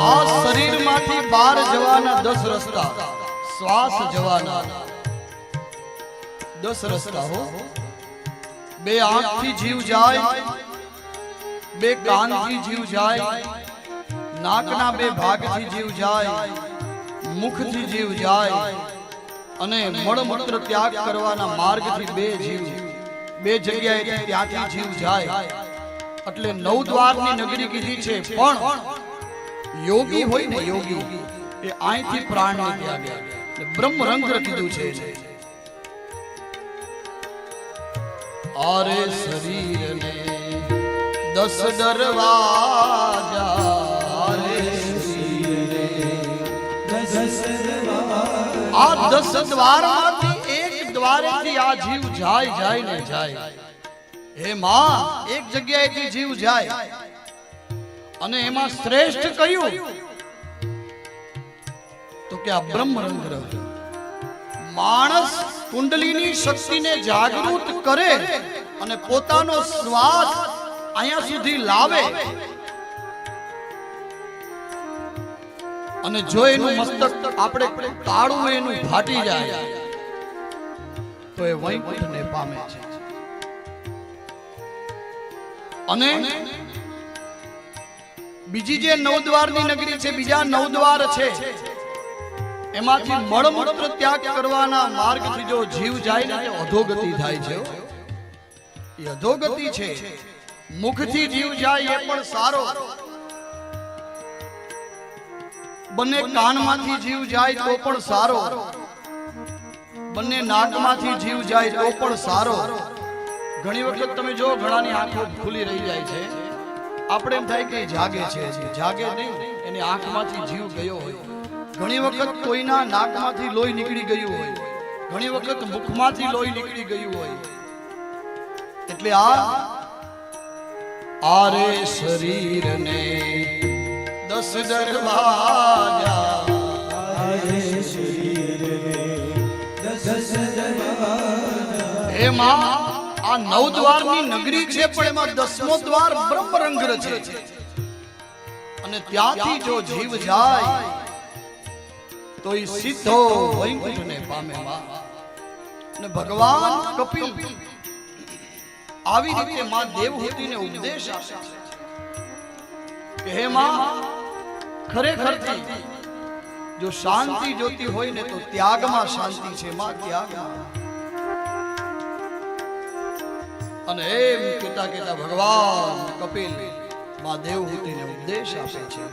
આ શરીરમાંથી બહાર જવાના 10 રસ્તા, શ્વાસ જવાના 10 રસ્તા હો। બે આંખથી જીવ જાય, બે કાનથી જીવ જાય, નાકના બે ભાગથી જીવ જાય, મુખથી જીવ જાય અને મળમૂત્ર ત્યાગ કરવાના માર્ગથી બે જીવ, બે જગ્યાએથી ત્યાંથી જીવ જાય। એટલે 9 દ્વારની નગરી કીધી છે, પણ યોગી હોય ને યોગી એ અહીંથી પ્રાણને ત્યાગે, બ્રહ્મ રંગ કીધું છે। आरे शरीर ने 10 दरवाजा, आरे शरीर ने 10 दरवाजा। आ 10 द्वारमांथी एक द्वारेथी आ जीव जाय ने जाय। हे मां, एक जग्याएथी जीव जाय अने एमां श्रेष्ठ कयुं तो के आ ब्रह्म रंग मानस कुंडलीनी शक्ति ने जागृत करे अने पोतानो श्वास आया सुधी लावे अने जो एनु मस्तक आपणे ताळुं एनु फाटी जाय तो ए वैकुंठ ने पामे छे। अने बीजी जे 9 द्वारनी नगरी छे, बीजा 9 द्वार छे, एमांथी मळमूत्र त्याग करवाना मार्गथी जो जीव जाय ने अधोगति थाय छे। ए अधोगति छे। मुखथी जीव जाय ए पण सारो, बने कानमांथी जीव जाय तो पण सारो, बने नाकमांथी जीव जाय तो पण सारो। घणी वखत तमे जो घणानी आंखो खुली रही जाय छे, आपणे एम थाय के जागे छे, जागे नहीं, एनी आंखमांथी जीव गयो होय। घणी वखत कोईना नाकमांथी लोही निकળી ગયું હોય, ઘણી વખત મુખમાંથી લોહી નીકળી ગયું હોય। એટલે આરે શરીરને 10 દરવાજા, આરે શરીરને 10 દરવાજા। હે માં, આ 9 દ્વારની નગરી છે, પણ એમાં 10મો દ્વાર બ્રહ્મરંગ છે અને ત્યાંથી જો જીવ જાય तो ई सीधो वैकुंठ ने पामे मां। ने भगवान कपिल आवी रीते मां देवहूति ने उपदेश आपे के हे मां, खरेखर जो शांति जोती होय ने तो त्याग में शांति छे मां, त्याग अने एम कहता कहता भगवान कपिल मां देवहूति ने उपदेश आपे छे।